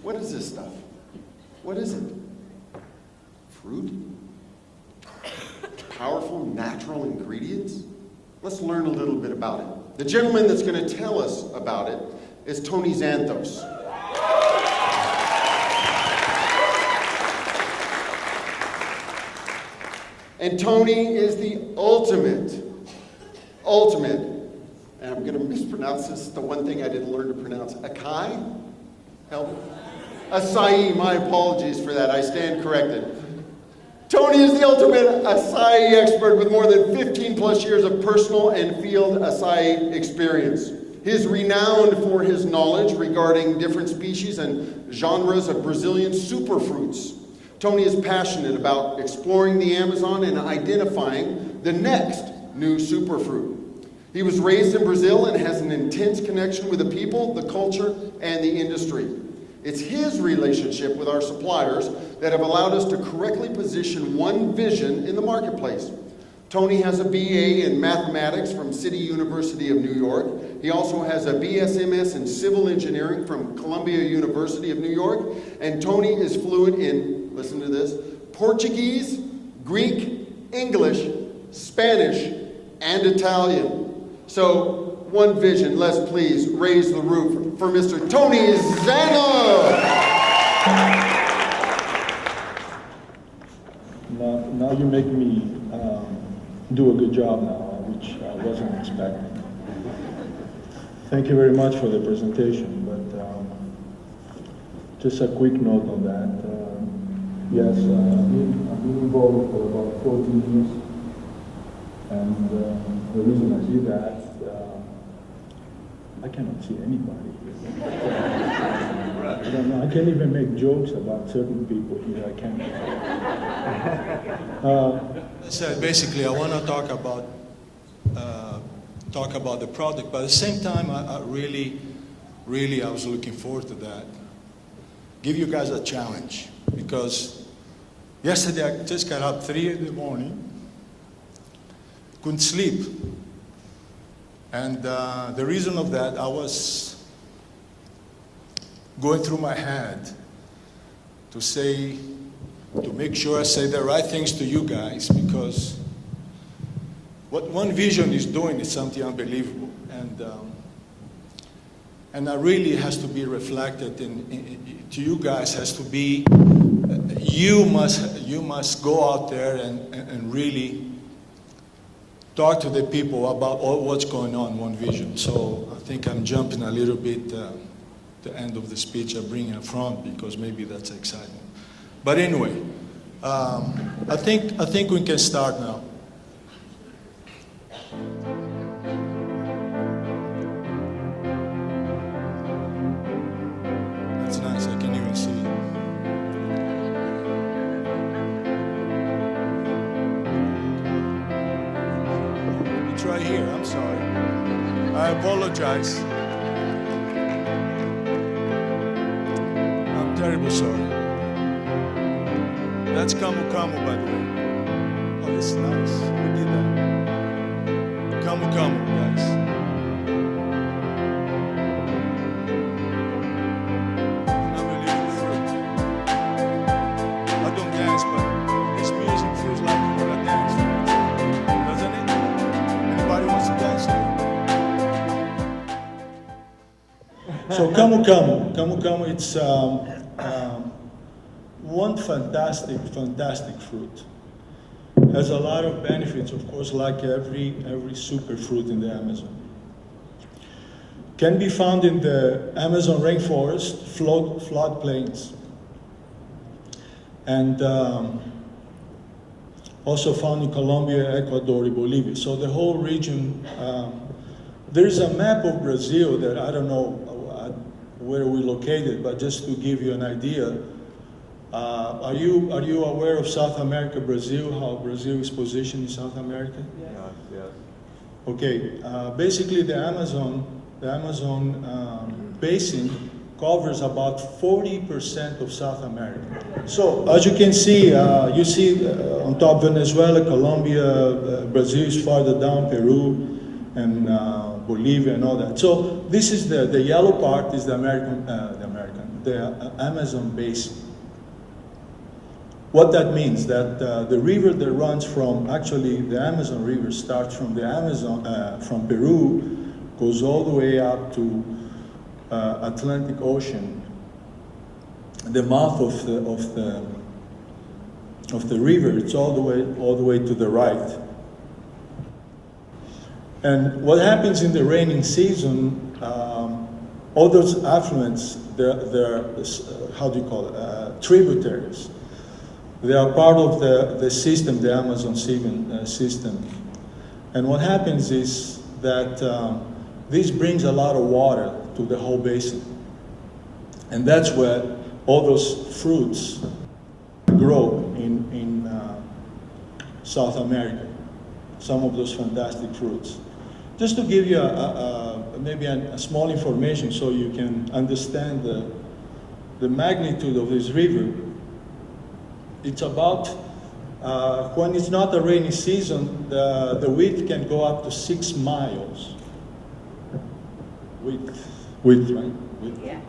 What is this stuff? What is it? Fruit? Powerful natural ingredients? Let's learn a little bit about it. The gentleman that's going to tell us about it is Tony Zanthos. And Tony is the ultimate, and I'm going to mispronounce this, the one thing I didn't learn to pronounce, acai? Help? Acai, my apologies for that, I stand corrected. Tony is the ultimate acai expert with more than 15 plus years of personal and field acai experience. He is renowned for his knowledge regarding different species and genres of Brazilian superfruits. Tony is passionate about exploring the Amazon and identifying the next new superfruit. He was raised in Brazil and has an intense connection with the people, the culture, and the industry. It's his relationship with our suppliers that have allowed us to correctly position one vision in the marketplace. Tony has a BA in mathematics from City University of New York. He also has a BSMS in civil engineering from Columbia University of New York. And Tony is fluent in, listen to this, Portuguese, Greek, English, Spanish, and Italian. So, one vision, let's please raise the roof for Mr. Tony Zanthos. Now you make me do a good job now, which I wasn't expecting. Thank you very much for the presentation, but just a quick note on that. Yes, I've been involved for about 14 years, and the reason I see that, I cannot see anybody. I don't know, I can't even make jokes about certain people here, I can't. So basically, I want to talk about the product, but at the same time, I really was looking forward to that. Give you guys a challenge, because yesterday I just got up 3 in the morning, couldn't sleep, and the reason of that, I was going through my head to make sure I say the right things to you guys, because what One Vision is doing is something unbelievable, and that really has to be reflected to you guys. Has to be you must go out there and really talk to the people about what's going on in One Vision. So I think I'm jumping a little bit. The end of the speech I bring in front because maybe that's exciting. But anyway, I think we can start now. That's nice, I can even see it. It's right here, I'm sorry. I apologize. Terrible sorry. That's Camu Camu, by the way. Oh, this is nice. Who did that? Camu Camu, guys. Unbelievable fruit. I don't dance, but this music feels like you want to dance, doesn't it? Anybody wants to dance here? So Camu Camu. Camu Camu, it's one fantastic fruit. Has a lot of benefits, of course, like every superfruit in the Amazon. Can be found in the Amazon rainforest, floodplains, and also found in Colombia, Ecuador, Bolivia. So the whole region. There's a map of Brazil that I don't know where we located, but just to give you an idea. Are you aware of South America, Brazil, how Brazil is positioned in South America? Yes. Okay, basically the Amazon basin covers about 40% of South America. So as you can see, you see on top Venezuela, Colombia, Brazil is farther down, Peru, and Bolivia and all that. So this is the yellow part is the the Amazon basin. What that means, that the river that runs from, actually the Amazon River starts from the Amazon, from Peru, goes all the way up to Atlantic Ocean. The mouth of the river, it's all the way to the right. And what happens in the raining season, all those affluents, they're how do you call it, tributaries. They are part of the system, the Amazon system. And what happens is that this brings a lot of water to the whole basin. And that's where all those fruits grow in South America, some of those fantastic fruits. Just to give you maybe a small information so you can understand the magnitude of this river. It's about, when it's not a rainy season, the width can go up to 6 miles. Width, right? Width. Yeah.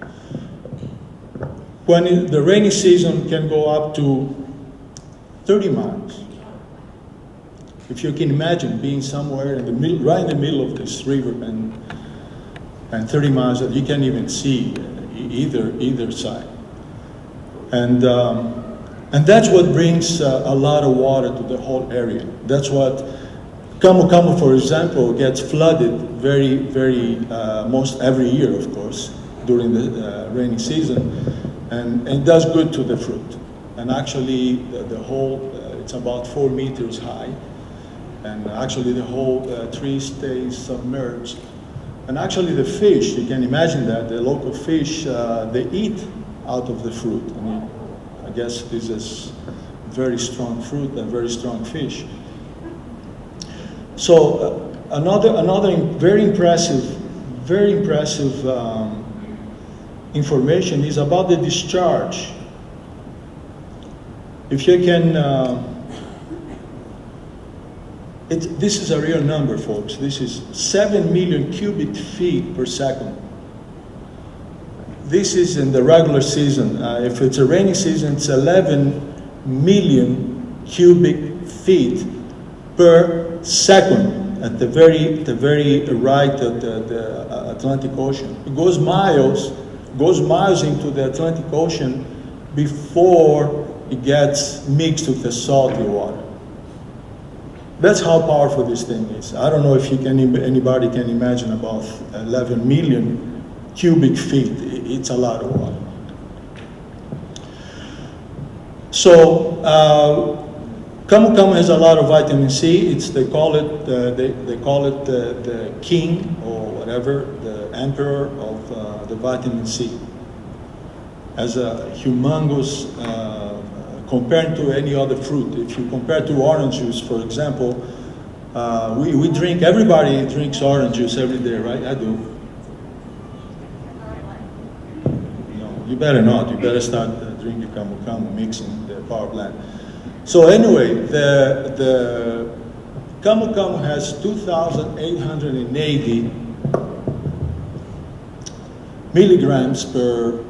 When the rainy season can go up to 30 miles. If you can imagine being somewhere in the middle, right in the middle of this river and 30 miles, you can't even see either side. And that's what brings a lot of water to the whole area. That's what Camu Camu, for example, gets flooded very most every year, of course, during the rainy season, and it does good to the fruit. And actually, the whole it's about 4 meters high, and actually the whole tree stays submerged. And actually, the fish, you can imagine that the local fish they eat out of the fruit. I mean, I guess this is very strong fruit and very strong fish. So another very impressive information is about the discharge. If you can, this is a real number, folks. This is 7 million cubic feet per second. This is in the regular season. If it's a rainy season, it's 11 million cubic feet per second at the very right of the Atlantic Ocean. It goes miles into the Atlantic Ocean before it gets mixed with the salty water. That's how powerful this thing is. I don't know if anybody can imagine about 11 million cubic feet. It's a lot of water. So Camu Camu has a lot of vitamin C. They call it the king or whatever, the emperor of the vitamin C. As a humongous, compared to any other fruit. If you compare to orange juice, for example, we drink. Everybody drinks orange juice every day, right? I do. No, you better not. You better start drinking Camu Camu, mixing the power plant. So anyway, the Camu Camu has 2,880 milligrams per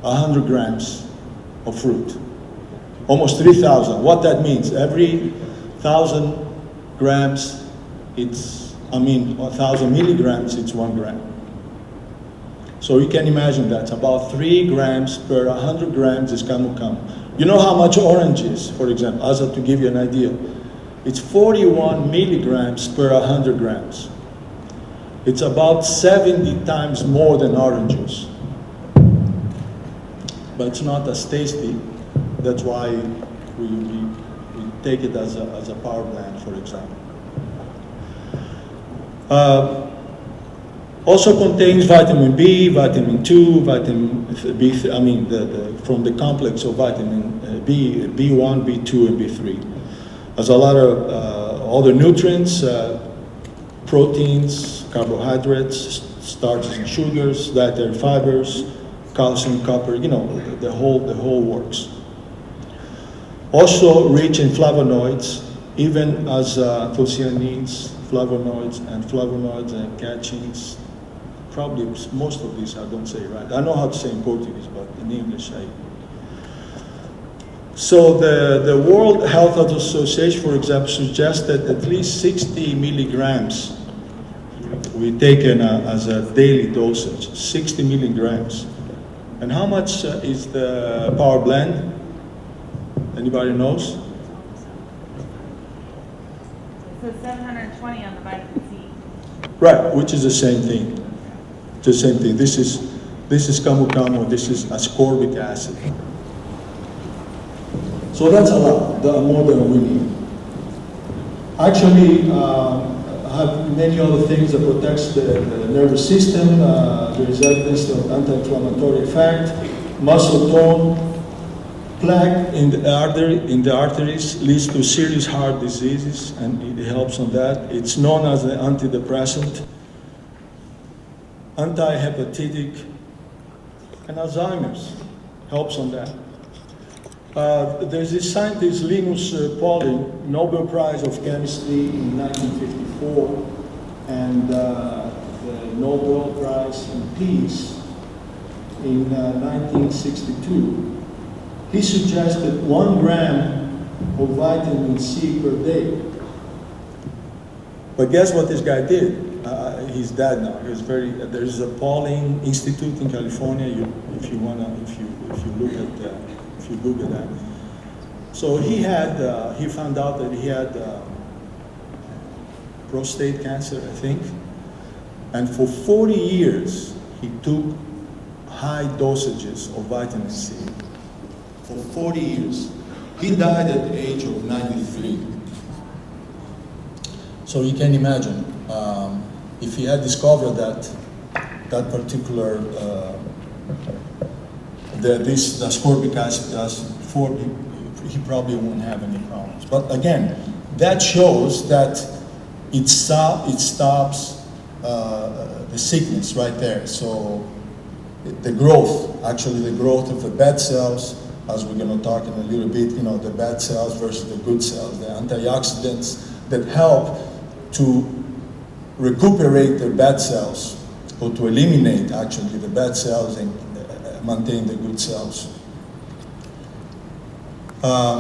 100 grams of fruit. Almost 3,000. What that means, every 1,000 grams, 1,000 milligrams, it's 1 gram. So you can imagine that. About 3 grams per 100 grams is Camu Camu. You know how much orange is, for example, to give you an idea. It's 41 milligrams per 100 grams. It's about 70 times more than orange juice. But it's not as tasty. That's why we take it as a power plant, for example. Also contains vitamin B, vitamin 2, vitamin B, from the complex of vitamin B, B1, B2, and B3. There's a lot of other nutrients, proteins, carbohydrates, starches and sugars, dietary fibers, calcium, copper, the whole works. Also rich in flavonoids, even as anthocyanins, flavonoids and catechins, probably most of these I don't say right. I know how to say in Portuguese, but in English I. So the World Health Association, for example, suggests that at least 60 milligrams we taken as a daily dosage, 60 milligrams. And how much is the Power Blend? Anybody knows? So 720 on the vitamin C. Right, which is the same thing. The same thing. This is camu camu. This is ascorbic acid. So that's a lot, more than we need. Actually, I have many other things that protects the nervous system. There is evidence of anti-inflammatory effect, muscle tone, plaque in the arteries leads to serious heart diseases, and it helps on that. It's known as the antidepressant, anti-hepatic, and Alzheimer's helps on that. There's this scientist, Linus Pauling, Nobel Prize of Chemistry in 1954, and the Nobel Prize in Peace in 1962. He suggested 1 gram of vitamin C per day. But guess what this guy did? He's dead now. There's a Pauling Institute in California. If you Google that. So he found out that he had prostate cancer, I think. And for 40 years, he took high dosages of vitamin C. For 40 years. He died at the age of 93. So you can imagine, if he had discovered that particular this ascorbic acid does before, he probably wouldn't have any problems. But again, that shows that it stops the sickness right there. So the growth of the bad cells, as we're going to talk in a little bit, the bad cells versus the good cells, the antioxidants that help to recuperate the bad cells, or to eliminate actually the bad cells and maintain the good cells. I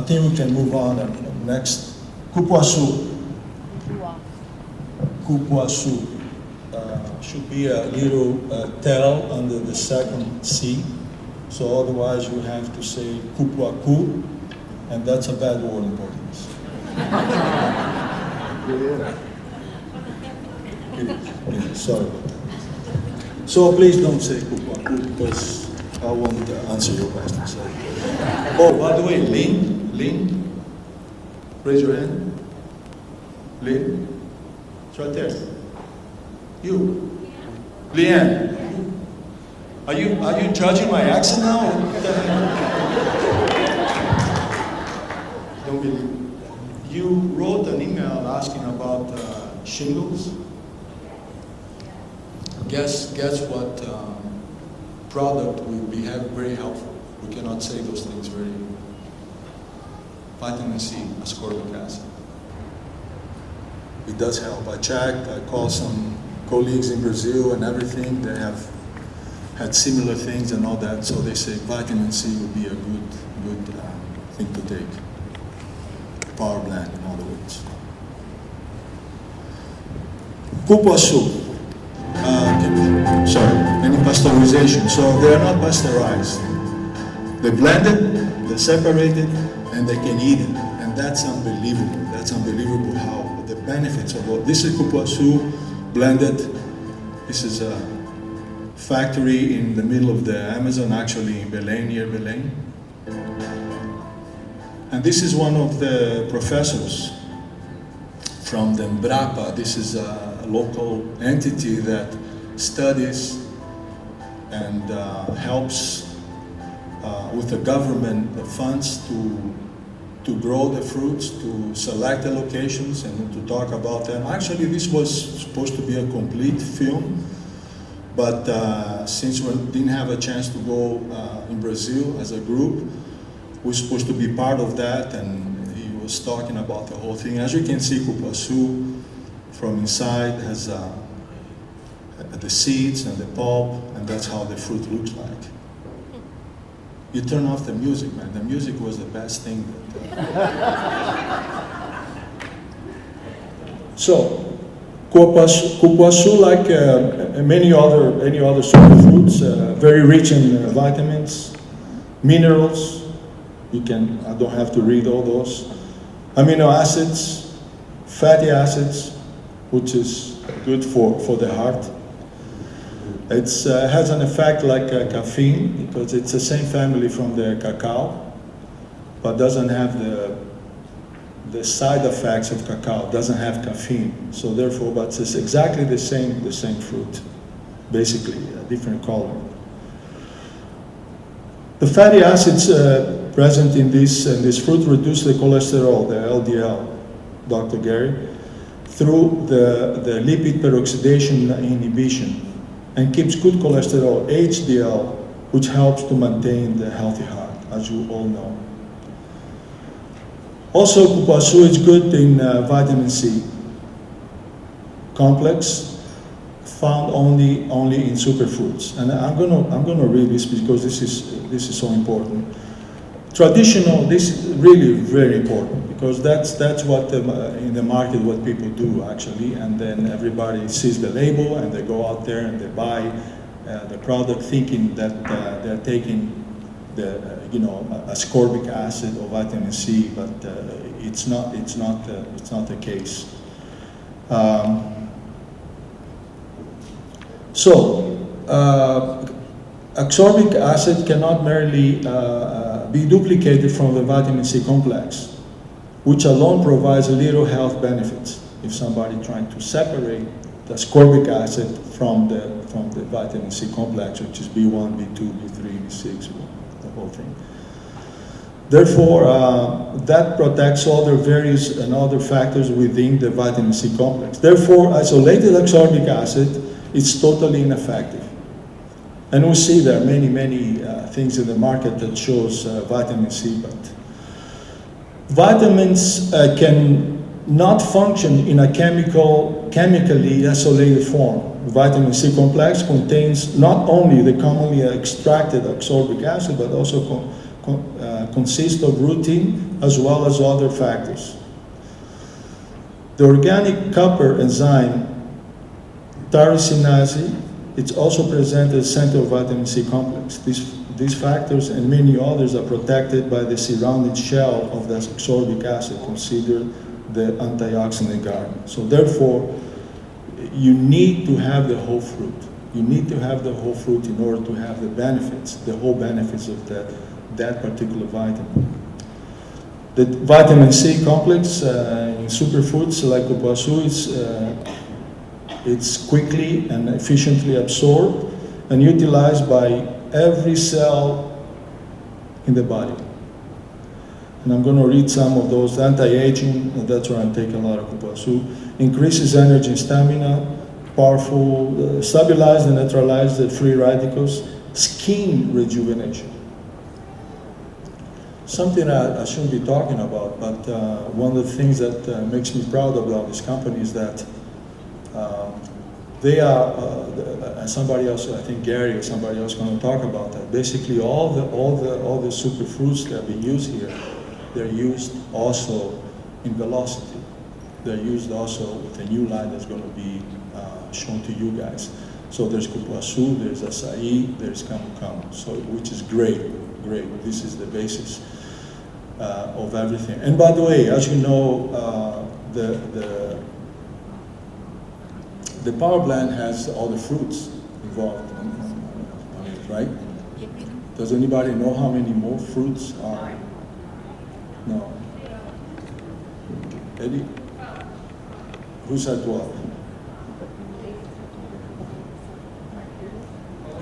think we can move on. Next, cupuaçu. Cupuaçu should be a little tail under the second C. So otherwise you have to say cupuacu, and that's a bad word in Portuguese. Sorry. So please don't say cupuacu because I won't answer your questions. Oh, by the way, Lynn, raise your hand. Lynn, it's right there. You, Leanne. Are you judging my accent now? What the heck? Don't believe. You wrote an email asking about shingles. Guess what product will be very helpful. We cannot say those things very. Vitamin C, ascorbic acid. It does help. I checked. I called some colleagues in Brazil and everything. They have had similar things and all that. So they say vitamin C would be a good thing to take. Power blend, in other words. Cupuaçu. Any pasteurization. So they are not pasteurized. They blend it, they separate it, and they can eat it. And that's unbelievable. That's unbelievable how the benefits of all. This is cupuaçu blended. This is a factory in the middle of the Amazon, actually in Belém, near Belém. And this is one of the professors from the Embrapa. This is a local entity that studies and helps with the government funds to grow the fruits, to select the locations and to talk about them. Actually, this was supposed to be a complete film, but since we didn't have a chance to go in Brazil as a group, we're supposed to be part of that, and he was talking about the whole thing. As you can see, cupuaçu from inside has the seeds and the pulp, and that's how the fruit looks like. You turn off the music, man. The music was the best thing. So, cupuaçu, like any other superfoods, very rich in vitamins, minerals. I don't have to read all those. Amino acids, fatty acids, which is good for the heart. It has an effect like caffeine, because it's the same family from the cacao, but doesn't have the side effects of cacao. It doesn't have caffeine. So therefore, but it's exactly the same fruit, basically, a different color. The fatty acids present in this fruit reduce the cholesterol, the LDL, Dr. Gary, through the lipid peroxidation inhibition, and keeps good cholesterol, HDL, which helps to maintain the healthy heart, as you all know. Also, cupuaçu is good in vitamin C complex, found only in superfoods. And I'm gonna read this because this is so important. Traditional, this is really very important, because that's what in the market what people do actually, and then everybody sees the label and they go out there and they buy the product thinking that they're taking ascorbic acid or vitamin C, but it's not the case. Ascorbic acid cannot merely be duplicated from the vitamin C complex, which alone provides little health benefits. If somebody trying to separate the ascorbic acid from the vitamin C complex, which is B1, B2, B3, B6, the whole thing. Therefore, that protects all the various and other factors within the vitamin C complex. Therefore, isolated ascorbic acid is totally ineffective. And we see there are many things in the market that shows vitamin C, but vitamins can not function in a chemically isolated form. Vitamin C complex contains not only the commonly extracted ascorbic acid, but also consists of rutin as well as other factors. The organic copper enzyme tyrosinase, it's also present at the center of vitamin C complex. These factors and many others are protected by the surrounding shell of the ascorbic acid, considered the antioxidant garment. So therefore, you need to have the whole fruit. You need to have the whole fruit in order to have the benefits, the whole benefits of that particular vitamin. The vitamin C complex in superfoods like cupuaçu it's quickly and efficiently absorbed and utilized by every cell in the body. And I'm going to read some of those. Anti-aging, that's where I take a lot of cupuaçu. Increases energy and stamina, powerful, stabilize and neutralize the free radicals, skin rejuvenation. Something I shouldn't be talking about, but one of the things that makes me proud about this company is that they are, and somebody else, I think Gary or somebody else, going to talk about that. Basically, all the superfruits that are being used here, they're used also in velocity. They're used also with a new line that's going to be shown to you guys. So there's cupuaçu, there's acai, there's camu camu, so which is great. This is the basis of everything. And by the way, as you know, the power plant has all the fruits involved on it, right? Does anybody know how many more fruits are? No. Eddie? Who said 12?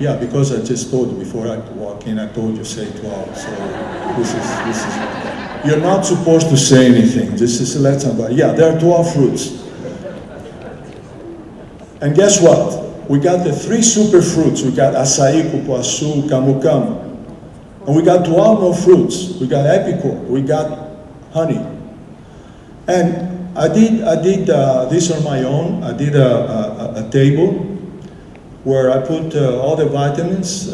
Yeah, because I just told you before I walk in, I told you say 12. So this is you're not supposed to say anything. Just let somebody. Yeah, there are 12 fruits. And guess what? We got the 3 super fruits. We got acai, cupuaçu, camu camu. And we got 12 more fruits. We got epicor. We got honey. And I did this on my own. I did a table where I put all the vitamins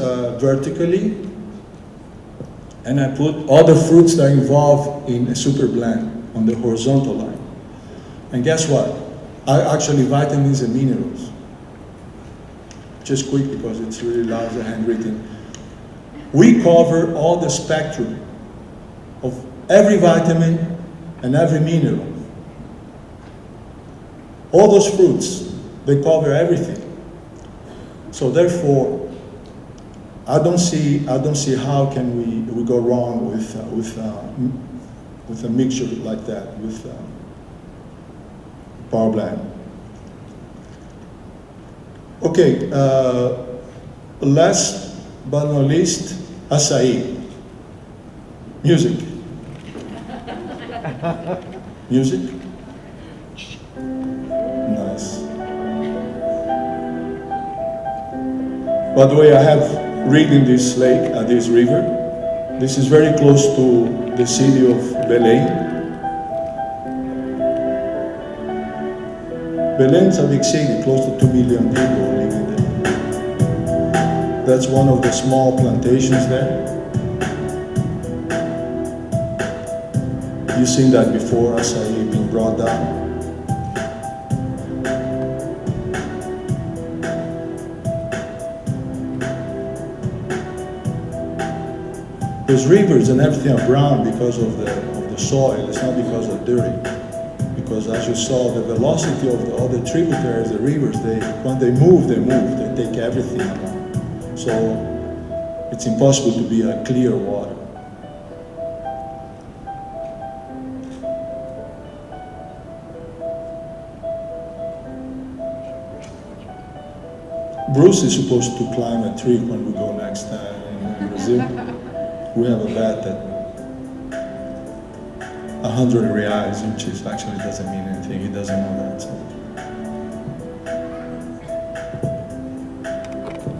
vertically, and I put all the fruits that are involved in a super blend on the horizontal line. And guess what? Actually, vitamins and minerals. Just quick because it's really large and handwritten. We cover all the spectrum of every vitamin and every mineral. All those fruits, they cover everything. So therefore, I don't see how can we go wrong with a mixture like that with power blend. Okay, last but not least, acai. Music. Music? Nice. By the way, I have reading this lake, this river. This is very close to the city of Belém. Belém is a big city, close to 2 million people living there. That's one of the small plantations there. You've seen that before, acai being brought down. Those rivers and everything are brown because of the soil. It's not because of dirty. Because as you saw, the velocity of all the tributaries, the rivers, when they move, they take everything along. So it's impossible to be a clear water. Bruce is supposed to climb a tree when we go next time in Brazil. We have a bet at 100 reais, which is actually doesn't mean anything. He doesn't know that. So.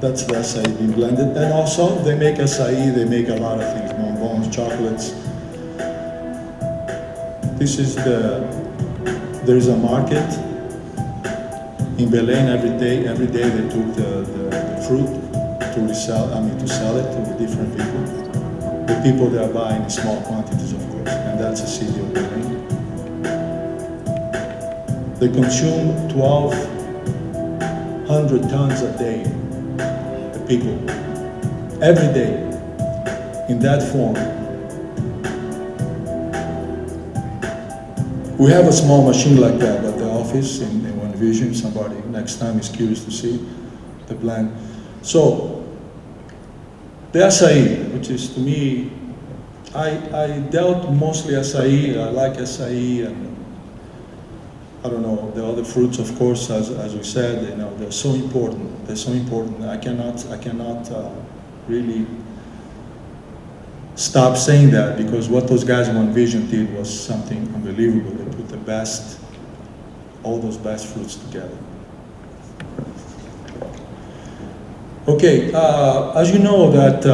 That's the acai being blended. And also, they make acai, they make a lot of things, bonbons, chocolates. This is there is a market in Belém every day. Every day they took the fruit to sell it to the different people. The people that are buying small quantities, of course, and that's the city of Belém. They consume 1,200 tons a day, the people, every day, in that form. We have a small machine like that at the office in One Vision. Somebody next time is curious to see the blend. So, the acai, which is to me, I dealt mostly acai. I like acai, and I don't know the other fruits, of course, as we said. You know, they're so important. They're so important. I cannot really stop saying that because what those guys in One Vision did was something unbelievable. They put all those best fruits together. Okay, as you know that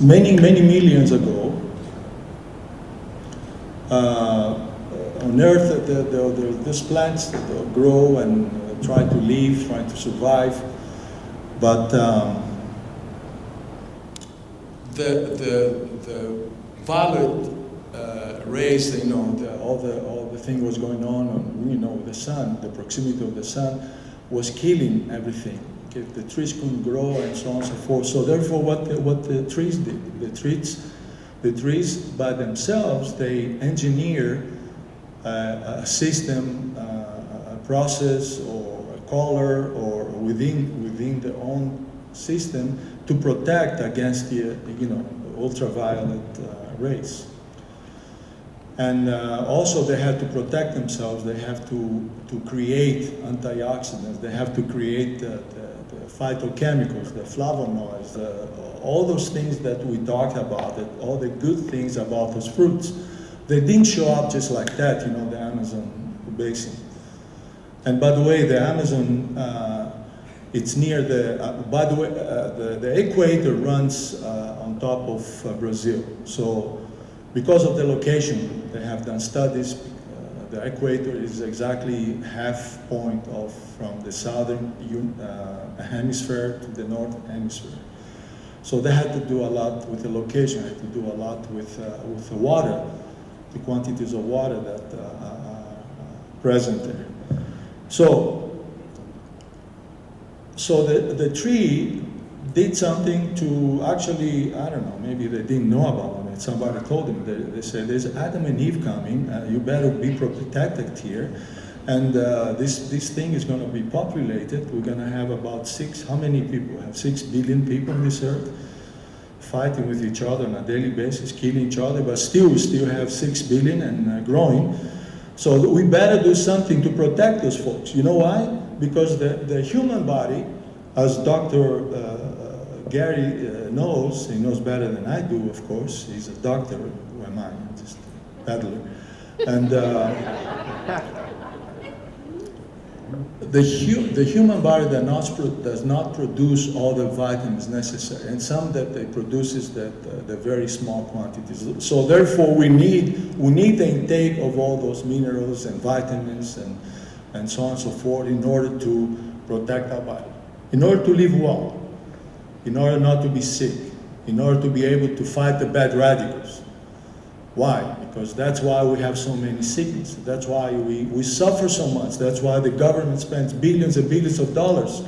many millions ago, on Earth, these plants that grow and try to live, try to survive, but the violet rays, you know, all the thing was going on, you know, the sun, the proximity of the sun, was killing everything. Okay? The trees couldn't grow and so on and so forth. So therefore, what the trees did, the trees by themselves, they engineer a system, a process, or a color, or within their own system to protect against the ultraviolet rays. And also they have to protect themselves. They have to create antioxidants. They have to create the phytochemicals, the flavonoids, all those things that we talked about, all the good things about those fruits. They didn't show up just like that, you know, the Amazon basin. And by the way, the Amazon, it's near the equator runs on top of Brazil. So because of the location, they have done studies the equator is exactly half point off from the southern hemisphere to the northern hemisphere. So they had to do a lot with the location, had to do a lot with the water, the quantities of water that are present there. So the tree did something to actually, I don't know, maybe they didn't know about it. Somebody told them, they said, there's Adam and Eve coming, you better be protected here. And this thing is going to be populated. We're going to have about how many people? We have 6 billion people on this earth fighting with each other on a daily basis, killing each other, but we still have 6 billion and growing. So we better do something to protect those folks. You know why? Because the human body, as Dr. Gary knows, he knows better than I do, of course. He's a doctor. Who am I? I'm just a peddler. And the human body does not produce all the vitamins necessary, and some that it produces the very small quantities. So therefore, we need the intake of all those minerals and vitamins and so on and so forth in order to protect our body, in order to live well, in order not to be sick, in order to be able to fight the bad radicals. Why? Because that's why we have so many sicknesses. That's why we suffer so much. That's why the government spends billions and billions of dollars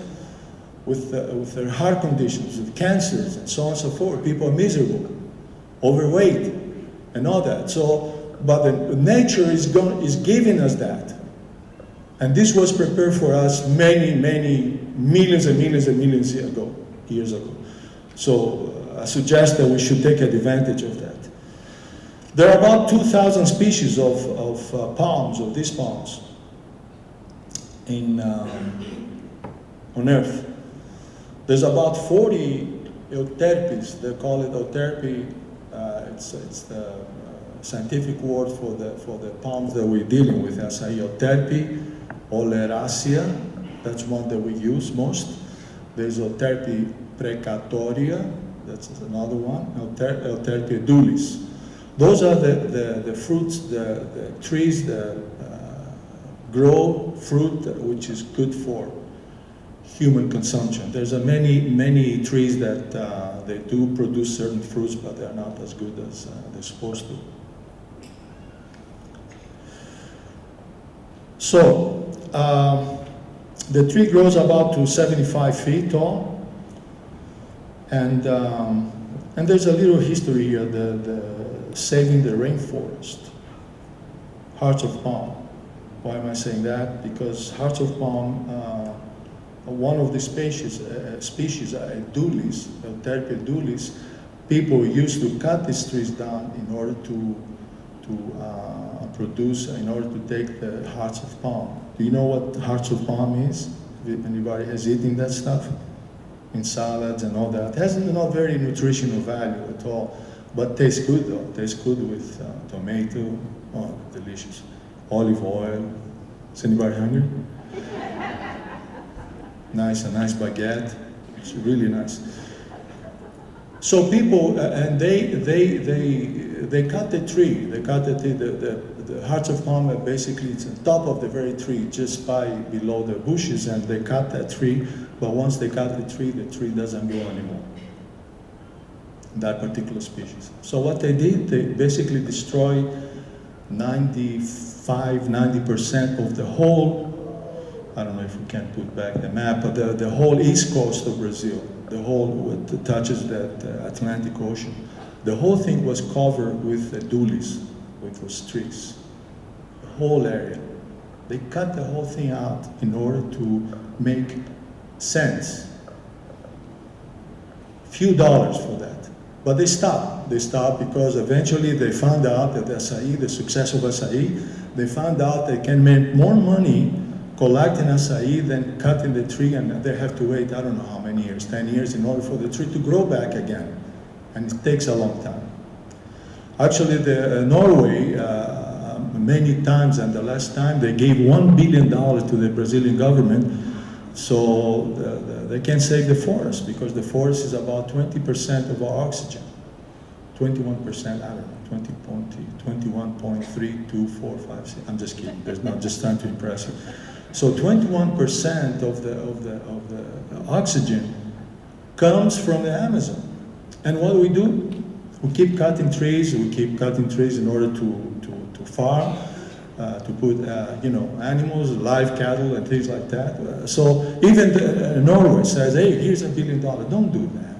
with their heart conditions, with cancers, and so on and so forth. People are miserable, overweight, and all that. So, but the nature is giving us that. And this was prepared for us many, many millions and millions and millions years ago. So I suggest that we should take advantage of that. There are about 2,000 species of palms, of these palms, on Earth. There's about 40 euterpes. They call it euterpe. It's the scientific word for the palms that we're dealing with. Acai euterpe, oleracea. That's one that we use most. There's euterpe precatoria. That's another one. Euterpe edulis. Those are the fruits, the trees that grow fruit which is good for human consumption. There's many trees that they do produce certain fruits, but they're not as good as they're supposed to. So the tree grows about to 75 feet tall, and there's a little history here. The saving the rainforest, hearts of palm. Why am I saying that? Because hearts of palm, one of the species, edulis, Euterpe edulis, people used to cut these trees down in order to produce, in order to take the hearts of palm. Do you know what hearts of palm is? Anybody has eaten that stuff? In salads and all that. It has not very nutritional value at all. But tastes good though. Tastes good with tomato. Oh, delicious. Olive oil. Is anybody hungry? Nice, a nice baguette. It's really nice. So people, and they cut the tree. They cut the hearts of palm. Basically, it's on top of the very tree, just below the bushes, and they cut that tree. But once they cut the tree doesn't grow anymore. That particular species. So what they did, they basically destroyed 90% of the whole, I don't know if we can put back the map, but the whole east coast of Brazil, the whole that touches the Atlantic Ocean. The whole thing was covered with edulis, with those trees. The whole area. They cut the whole thing out in order to make sense. Few dollars for that. But they stopped. They stopped because eventually they found out that the success of acai, they found out they can make more money collecting acai than cutting the tree, and they have to wait, I don't know how many years, 10 years, in order for the tree to grow back again. And it takes a long time. Actually, Norway, many times, and the last time, they gave $1 billion to the Brazilian government so they can save the forest, because the forest is about 20% of our oxygen. 21%, I don't know, 21.3245. I'm just kidding. There's not just trying to impress you. So 21% of the oxygen comes from the Amazon. And what do? We keep cutting trees. We keep cutting trees in order to farm, to put animals, live cattle, and things like that. So even Norway says, "Hey, here's $1 billion." Don't do that.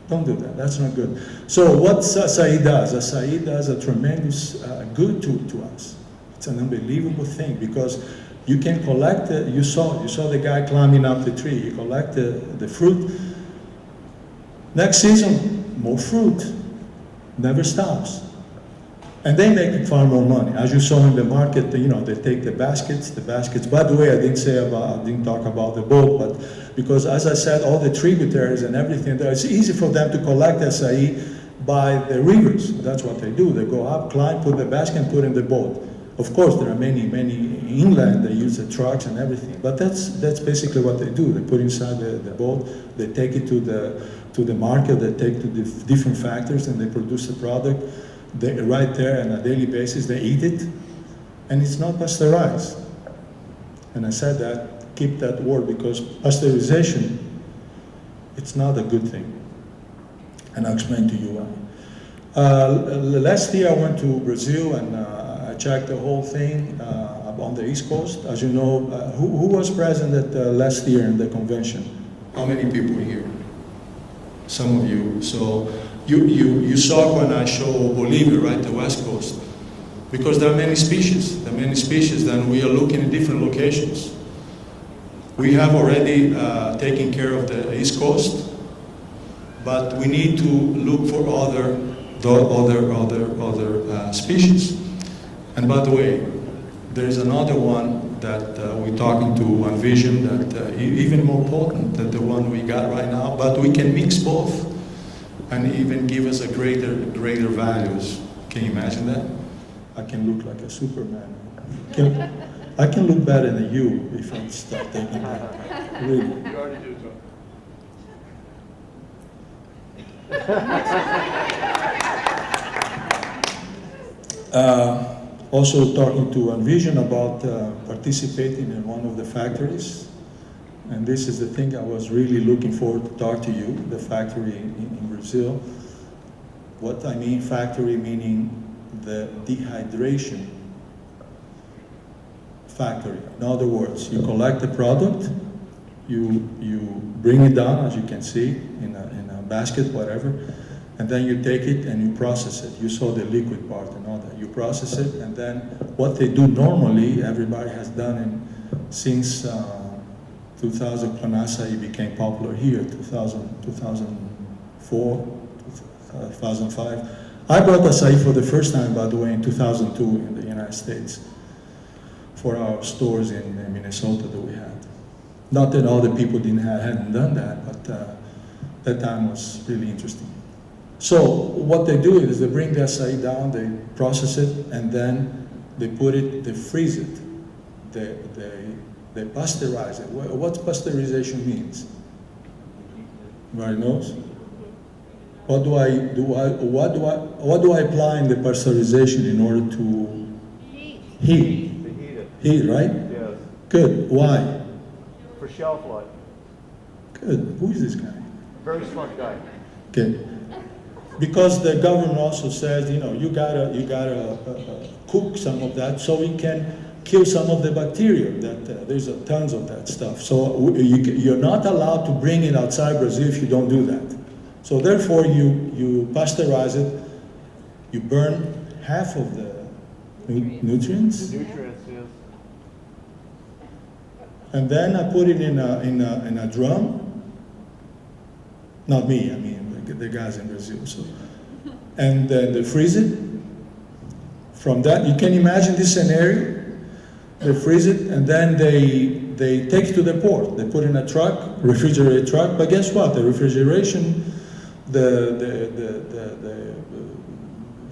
Don't do that. That's not good. So what acai does? Acai does a tremendous good to us. It's an unbelievable thing because you can collect. You saw the guy climbing up the tree. You collect the fruit. Next season, more fruit. Never stops. And they make far more money. As you saw in the market, they take the baskets. By the way, I didn't talk about the boat, but because as I said, all the tributaries and everything there, it's easy for them to collect acai by the rivers. That's what they do. They go up, climb, put the basket, and put in the boat. Of course, there are many inland. They use the trucks and everything, but that's basically what they do. They put inside the boat. They take it to the market. They take to the different factories, and they produce the product. Right there on a daily basis, they eat it, and it's not pasteurized. And I said that, keep that word, because pasteurization, it's not a good thing. And I'll explain to you why. Last year I went to Brazil and I checked the whole thing on the East Coast. As you know, who was present at last year in the convention? How many people here? Some of you. So you saw when I show Bolivia, right, the West Coast, because there are many species. Then we are looking at different locations. We have already taken care of the East Coast, but we need to look for other species. And by the way, there is another one that we're talking to Envision that even more potent than the one we got right now, but we can mix both and even give us a greater values. Can you imagine that? I can look like a Superman. I can look better than you if I start taking that. Really. You already do, John. Also talking to Envision about participating in one of the factories. And this is the thing I was really looking forward to talk to you, the factory in Brazil. What I mean factory, meaning the dehydration factory. In other words, you collect the product, you bring it down, as you can see, in a basket, whatever, and then you take it and you process it. You saw the liquid part and all that. You process it, and then what they do normally, everybody has done since 2000, Acai became popular here, 2004, 2005. I brought acai for the first time, by the way, in 2002 in the United States for our stores in Minnesota that we had. Not that all the people hadn't done that, but that time was really interesting. So what they do is they bring the acai down, they process it, and then they freeze it. They pasteurize it. What pasteurization means? Everybody knows? What do I apply in the pasteurization in order to heat? Heat, right? Yes. Good. Why? For shelf life. Good. Who is this guy? Very smart guy. Okay. Because the government also says, you gotta cook some of that so we can kill some of the bacteria. That there's tons of that stuff. So you're not allowed to bring it outside Brazil if you don't do that. So therefore, you pasteurize it. You burn half of the nutrients. The nutrients, yes. And then I put it in a drum. Not me, I mean the guys in Brazil. So, and then they freeze it. From that, you can imagine this scenario. They freeze it, and then they take it to the port. They put it in a truck, refrigerated truck. But guess what? The refrigeration,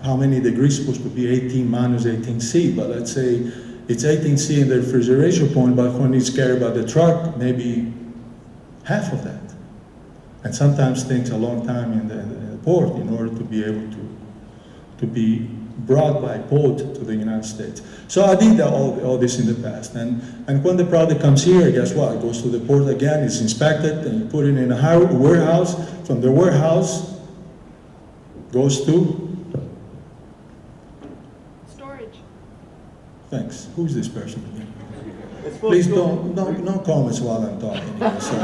how many degrees supposed to be? 18 minus 18C. But let's say it's 18C in the refrigeration point, but when it's carried by the truck, maybe half of that. And sometimes takes a long time in the port in order to be able to be brought by boat to the United States. So I did all this in the past. And when the product comes here, guess what? It goes to the port again, it's inspected, and you put it in a warehouse. From the warehouse, goes to? Storage. Thanks. Who's this person again? It's supposed Please to- no comments while I'm talking here. So,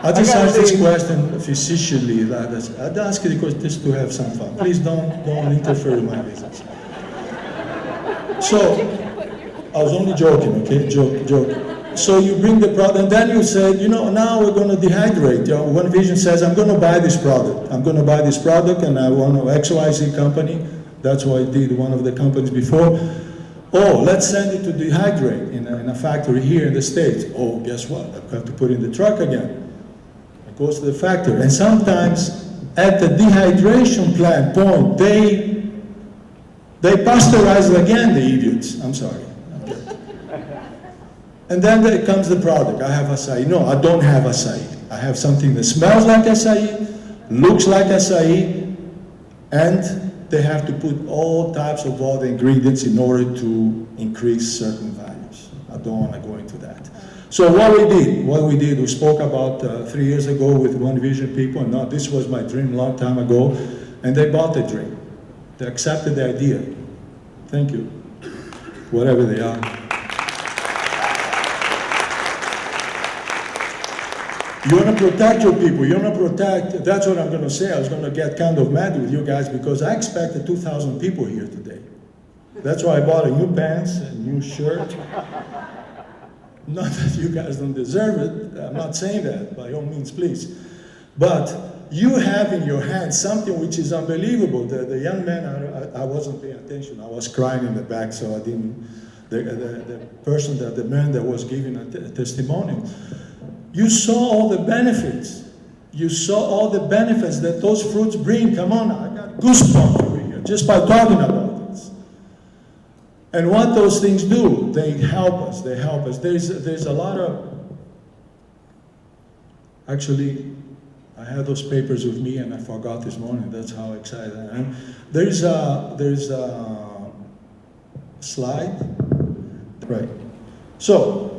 I just asked this question facetiously. I'd ask you because just to have some fun. Please don't interfere with my business. So, I was only joking, okay? Joke. So you bring the product, and then you said, now we're going to dehydrate. One Vision says, I'm going to buy this product. I'm going to buy this product, and I want an XYZ company. That's what I did one of the companies before. Oh, let's send it to dehydrate in a factory here in the States. Oh, guess what? I've got to put in the truck again. It goes to the factory. And sometimes at the dehydration plant point, they pasteurize it again, the idiots. I'm sorry. And then there comes the product. I have acai. No, I don't have acai. I have something that smells like acai, looks like acai, and they have to put all types of other ingredients in order to increase certain values. I don't want to go into that. So what we did, we spoke about 3 years ago with One Vision people, and now this was my dream a long time ago, and they bought the dream. They accepted the idea. Thank you, whatever they are. You want to protect your people. You want to protect, that's what I'm going to say. I was going to get kind of mad with you guys because I expected 2,000 people here today. That's why I bought a new pants, a new shirt. Not that you guys don't deserve it. I'm not saying that, by all means, please. But you have in your hand something which is unbelievable. The young man, I wasn't paying attention. I was crying in the back, so I didn't, the man that was giving a testimonial. You saw all the benefits. You saw all the benefits that those fruits bring. Come on, I got goosebumps over here just by talking about this. And what those things do, they help us. They help us. There's a lot of. Actually, I had those papers with me, and I forgot this morning. That's how excited I am. There's a slide, right? So.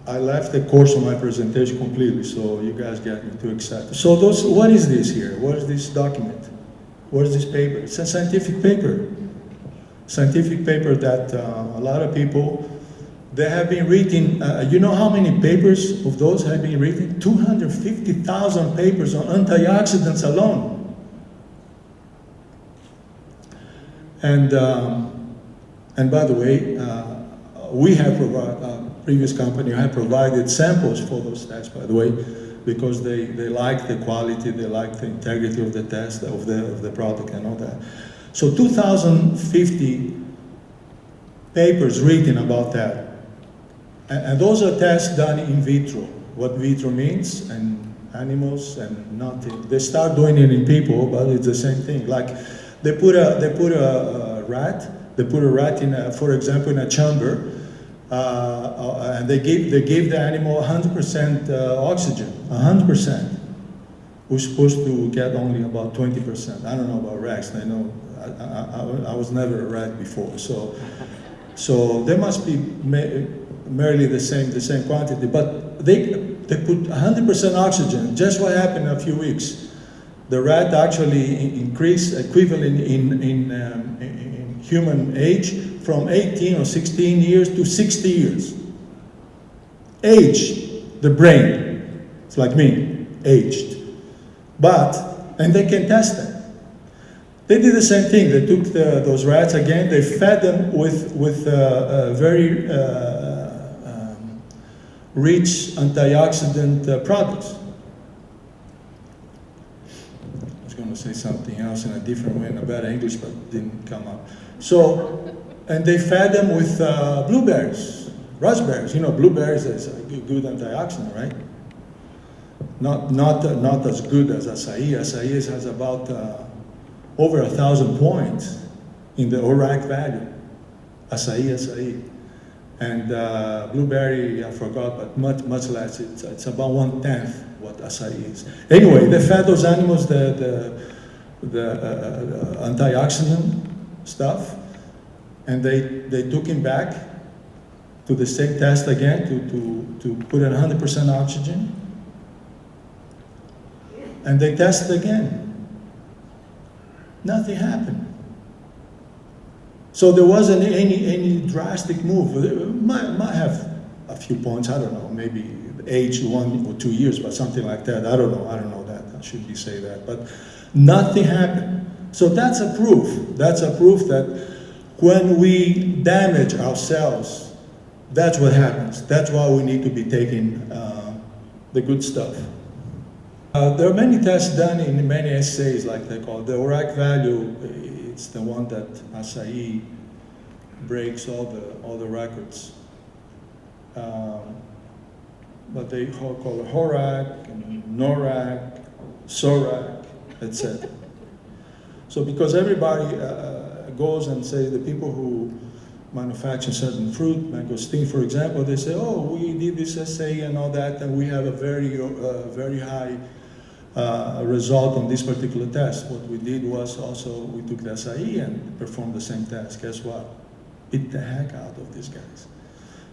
I left the course of my presentation completely, so you guys get me too excited. So what is this here? What is this document? What is this paper? It's a scientific paper. Scientific paper that a lot of people, they have been reading, you know how many papers of those have been written? 250,000 papers on antioxidants alone. And by the way, we have provided, previous company had provided samples for those tests, by the way, because they like the quality, they like the integrity of the test, of the product and all that. So 2,050 papers written about that. And those are tests done in vitro. What vitro means, and animals and nothing. They start doing it in people, but it's the same thing. Like they put a rat in, for example, in a chamber, and they give the animal 100% oxygen, 100%. We're supposed to get only about 20%. I don't know about rats. I know I was never a rat before, so they must be merely the same quantity. But they put 100% oxygen. Just what happened in a few weeks. The rat actually increased equivalent in human age from 18 or 16 years to 60 years. Aged, the brain. It's like me, aged. And they can test it. They did the same thing. They took those rats again, they fed them with very rich antioxidant products. I was going to say something else in a different way, in a better English, but it didn't come up. And they fed them with blueberries, raspberries. You know, blueberries is a good antioxidant, right? Not as good as acai. Acai has about over 1,000 points in the ORAC value. Acai. And blueberry, I forgot, but much less. It's about 1/10 what acai is. Anyway, they fed those animals the antioxidant stuff, and they took him back to the same test again to put in 100% oxygen, and they tested again. Nothing happened. So there wasn't any drastic move. It might have a few points, I don't know, maybe age 1 or 2 years, but something like that. I don't know that. I shouldn't say that. But nothing happened. So that's a proof. That's a proof that when we damage ourselves, that's what happens. That's why we need to be taking the good stuff. There are many tests done in many assays, like they call it. The ORAC value, it's the one that acai breaks all the records. But they call it HORAC, NORAC, SORAC, etc. So because everybody goes and says, the people who manufacture certain fruit, mangosteen for example, they say, oh, we did this assay and all that, and we have a very high result on this particular test. What we did was also, we took the acai and performed the same test. Guess what? Beat the heck out of these guys.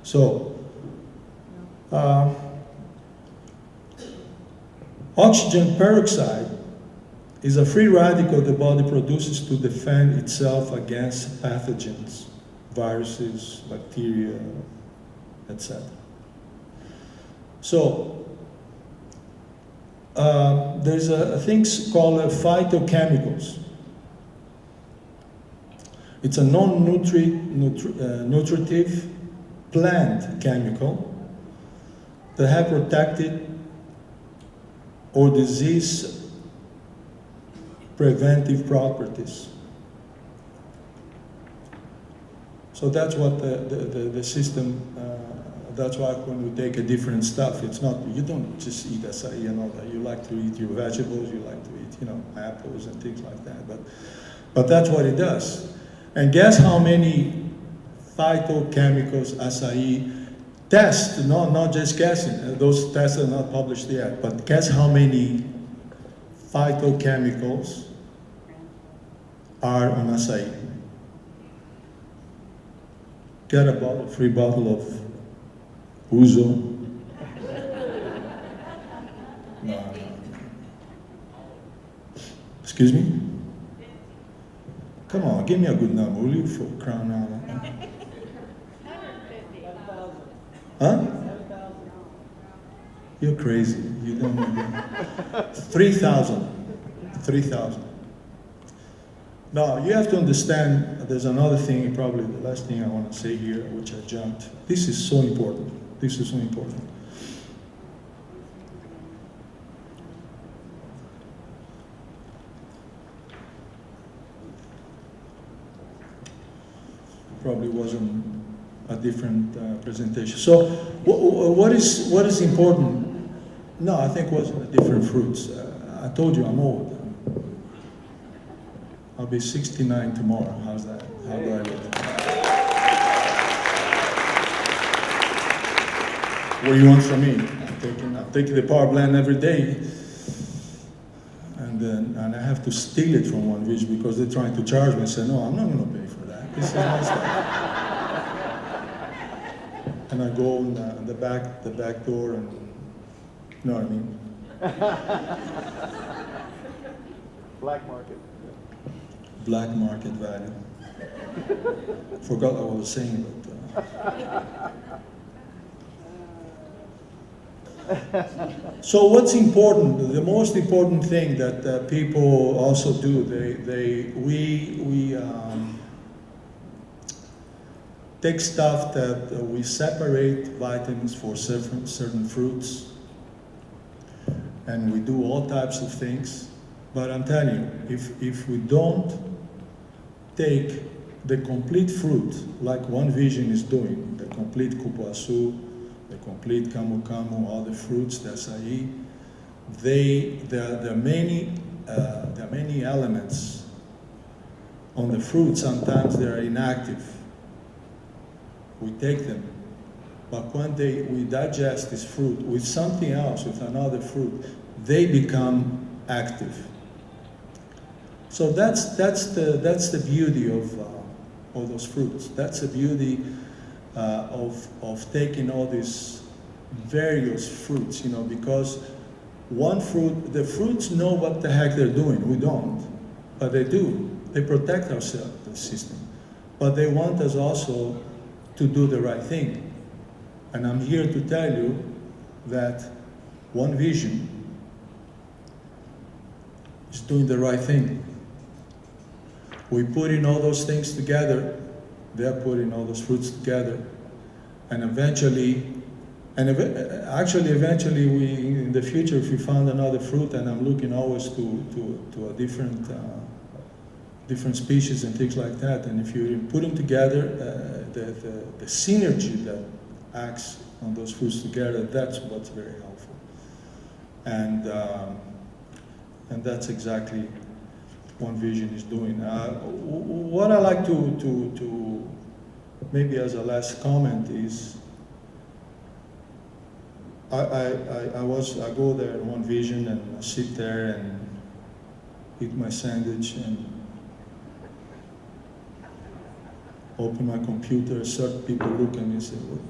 So, oxygen peroxide is a free radical the body produces to defend itself against pathogens, viruses, bacteria, etc. So, there's things called phytochemicals. It's a non-nutritive plant chemical that have protected or disease preventive properties. So that's what the system, that's why when we take a different stuff, it's not, you don't just eat acai and all that. You like to eat your vegetables, you like to eat, apples and things like that. But that's what it does. And guess how many phytochemicals acai test, not just guessing, those tests are not published yet, but guess how many phytochemicals are on acai? Get a free bottle of Uzo. No. Excuse me? Come on, give me a good number, will you, for crying out loud? Huh? You're crazy. You don't know. 3,000. 3,000. Now, you have to understand, there's another thing, probably the last thing I want to say here, which I jumped. This is so important. This is so important. Probably wasn't a different presentation. So, what is important? No, I think it was different fruits. I told you I'm old. I'll be 69 tomorrow. How's that? How do I look? What do you want from me? I'm taking the power blend every day, and I have to steal it from one Ridge because they're trying to charge me and say, no, I'm not going to pay for that. This is my stuff. And I go in the back door, and you know what I mean? Black market. Black market value. Forgot what I was saying, but so what's important? The most important thing that people also do, we take stuff that we separate vitamins for certain fruits, and we do all types of things. But I'm telling you, if we don't take the complete fruit, like One Vision is doing, the complete cupuaçu, the complete camu camu, all the fruits, the acai, there are many elements on the fruit. Sometimes they are inactive. We take them, but when we digest this fruit with something else, with another fruit, they become active. So that's the beauty of all those fruits. That's the beauty of taking all these various fruits, you know, because one fruit, the fruits know what the heck they're doing. We don't, but they do. They protect our system, but they want us also to do the right thing. And I'm here to tell you that One Vision is doing the right thing. We put in all those things together, they're putting all those fruits together, and eventually, eventually we, in the future, if we found another fruit, and I'm looking always to a different species and things like that, and if you put them together, the synergy that acts on those fruits together, that's what's very helpful. And that's exactly One Vision is doing. What I like to maybe as a last comment is, I go there in One Vision and I sit there and eat my sandwich and open my computer. Certain people look at me and say, "What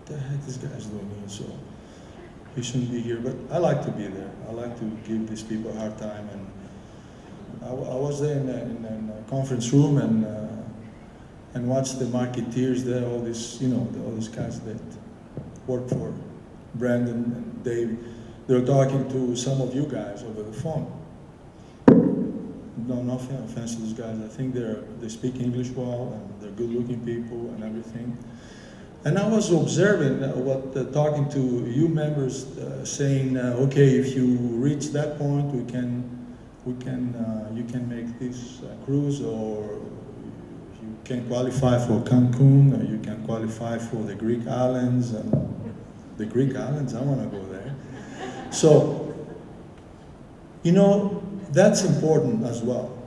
the heck this guy's doing here?" So he shouldn't be here. But I like to be there. I like to give these people a hard time. And I was there in a conference room and watched the marketeers there, all these, you know, all these guys that work for Brandon and Dave. They're talking to some of you guys over the phone. No offense to those guys. I think they speak English well and they're good-looking people and everything. And I was observing talking to you members, saying, okay, if you reach that point, you can make this cruise, or you can qualify for Cancun, or you can qualify for the Greek islands. And the Greek islands, I want to go there. So, you know, that's important as well.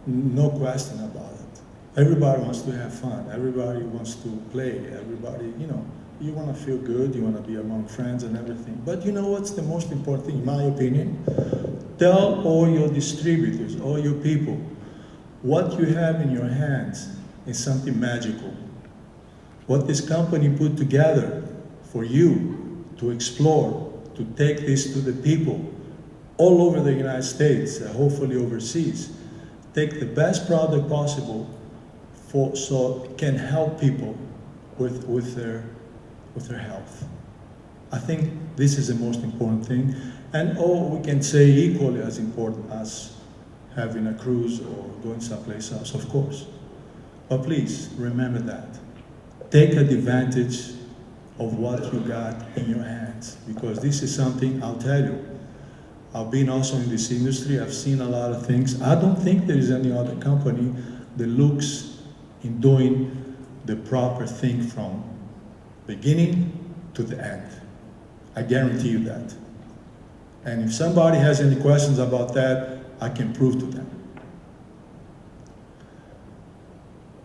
No question about it. Everybody wants to have fun. Everybody wants to play. Everybody, you know, you want to feel good. You want to be among friends and everything. But you know what's the most important thing, in my opinion? Tell all your distributors, all your people, what you have in your hands is something magical. What this company put together for you to explore, to take this to the people all over the United States, hopefully overseas. Take the best product possible so it can help people with their health. I think this is the most important thing. And we can say equally as important as having a cruise or going someplace else, of course. But please remember that. Take advantage of what you got in your hands, because this is something, I'll tell you, I've been also in this industry, I've seen a lot of things. I don't think there is any other company that looks in doing the proper thing from beginning to the end. I guarantee you that. And if somebody has any questions about that, I can prove to them.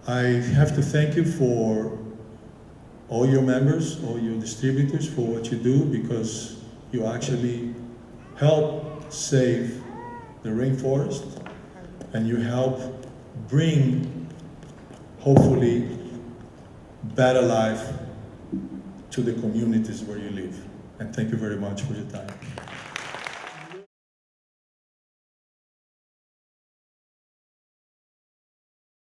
I have to thank you for all your members, all your distributors, for what you do, because you actually help save the rainforest, and you help bring, hopefully, better life to the communities where you live. And thank you very much for your time.